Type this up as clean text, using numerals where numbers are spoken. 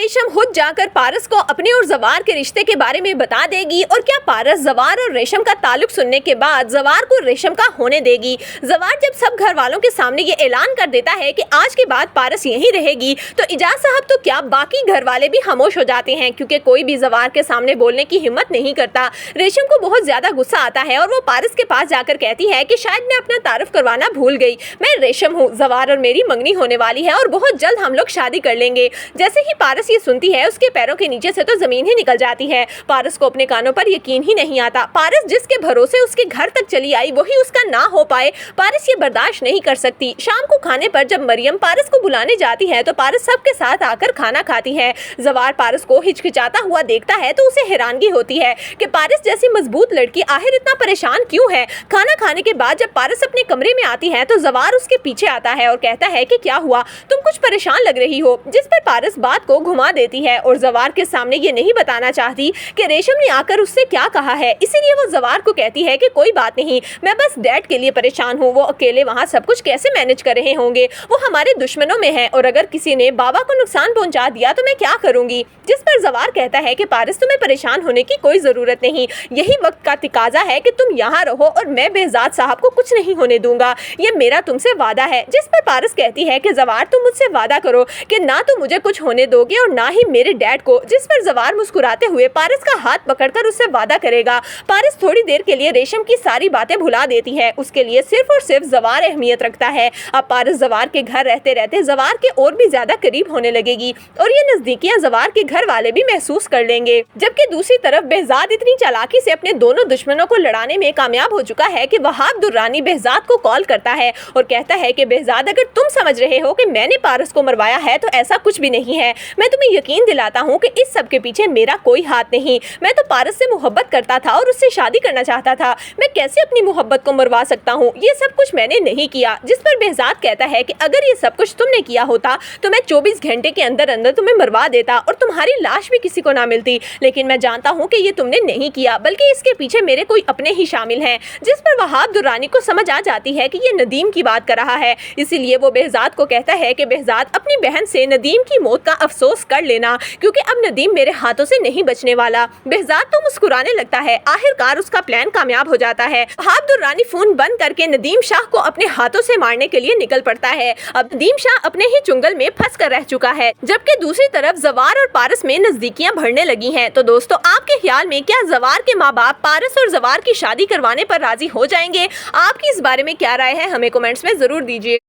रेशम खुद जाकर पारस को अपने और जवार के रिश्ते के बारे में बता देगी और क्या पारस जवार और रेशम का ताल्लुक सुनने के बाद जवार को रेशम का होने देगी। जवार जब सब घर वालों के सामने ये ऐलान कर देता है कि आज के बाद पारस यहीं रहेगी तो इजाज साहब तो क्या बाकी घर वाले भी खामोश हो जाते हैं, क्योंकि कोई भी जवार के सामने बोलने की हिम्मत नहीं करता। रेशम को बहुत ज्यादा गुस्सा आता है और वो पारस के पास जाकर कहती है कि शायद मैं अपना तारुफ करवाना भूल गई, मैं रेशम हूँ, जवार और मेरी मंगनी होने वाली है और बहुत जल्द हम लोग शादी कर लेंगे। जैसे ही पारस ये सुनती है उसके पैरों के नीचे से तो जमीन ही निकल जाती है। पारस को अपने कानों पर यकीन ही नहीं आता। पारस जिसके भरोसे उसके घर तक चली आई वही उसका ना हो पाए, पारस ये बर्दाश्त नहीं कर सकती। शाम को खाने पर जब मरियम पारस को बुलाने जाती है तो पारस सबके साथ आकर खाना खाती है। जवार पारस को हिचकिचाता हुआ देखता है तो उसे हैरानगी होती है कि पारस जैसी मजबूत लड़की आखिर इतना परेशान क्यों है। खाना खाने के बाद जब पारस अपने कमरे में आती है तो जवार उसके पीछे आता है और कहता है कि क्या हुआ, तुम कुछ परेशान लग रही हो। जिस पर पारस बात को घुमा देती है और जवार के सामने ये नहीं बताना चाहती कि रेशम ने आकर उससे क्या कहा है, इसीलिए वो जवार को कहती है कि कोई बात नहीं, मैं बस डैड के लिए परेशान हूँ, वो अकेले वहाँ सब कुछ कैसे मैनेज कर रहे होंगे, वो हमारे दुश्मनों में है और अगर किसी ने बाबा को नुकसान पहुँचा दिया तो मैं क्या करूँगी। जिस पर जवार कहता है कि पारस तुम्हें परेशान होने की कोई जरूरत नहीं, यही वक्त का तकाजा है कि तुम यहाँ रहो और मैं बेहजाद साहब को कुछ नहीं होने दूंगा, ये मेरा तुमसे वादा है। जिस पर पारस कहती है कि जवार तुम मुझसे वादा करो कि ना तो मुझे कुछ होने दोगे और ना ही मेरे डैड को। जिस पर जवार मुस्कुराते हुए पारस का हाथ पकड़कर उससे वादा करेगा। पारस थोड़ी देर के लिए रेशम की सारी बातें भुला देती है, उसके लिए सिर्फ और सिर्फ जवार अहमियत रखता है। अब पारस जवार के घर रहते रहते जवार के और भी ज्यादा करीब होने लगेगी और ये नजदीकियां जवार के घर वाले भी महसूस कर लेंगे। जबकि दूसरी तरफ बेहजाद इतनी चालाकी से अपने दोनों दुश्मनों को लड़ाने में कामयाब हो चुका है कि वहाब दुर्रानी बेहजाद को कॉल करता है और कहता है कि बेहजाद अगर तुम समझ रहे हो कि मैंने पारस को मरवाया है तो ऐसा कुछ भी नहीं है। मैं तुम्हें यकीन दिलाता हूँ कि इस सब के पीछे मेरा कोई हाथ नहीं। मैं तो पारस से मोहब्बत करता था और उससे शादी करना चाहता था, मैं कैसे अपनी मोहब्बत को मरवा सकता हूँ, ये सब कुछ मैंने नहीं किया। जिस पर बेहजाद कहता है कि अगर ये सब कुछ तुमने किया होता तो मैं 24 घंटे के अंदर अंदर तुम्हें मरवा देता और तुम्हारी लाश भी किसी को ना मिलती, लेकिन मैं जानता हूँ कि ये तुमने नहीं किया बल्कि इसके पीछे मेरे कोई अपने ही शामिल हैं। जिस पर वहाब दुर्रानी को समझ आ जाती है कि ये नदीम की बात कर रहा है, इसीलिए वो बेहजाद को कहता है कि बेहजाद अपनी बहन से नदीम की मौत का अफसोस कर लेना, क्योंकि अब नदीम मेरे हाथों से नहीं बचने वाला। बेहजाद तो मुस्कुराने लगता है, आखिरकार उसका प्लान कामयाब हो जाता है। वहाब दुर्रानी फोन बंद करके नदीम शाह को अपने हाथों से मारने के लिए निकल पड़ता है। अब नदीम शाह अपने ही चुंगल में फंस कर रह चुका है, जबकि दूसरी तरफ जवार और पारस में नजदीकियां बढ़ने लगी हैं। तो दोस्तों आपके ख्याल में क्या जवार के माँ बाप पारस और जवार की शादी करवाने पर राजी हो जाएंगे? आपकी इस बारे में क्या राय है, हमें कमेंट्स में जरूर दीजिए।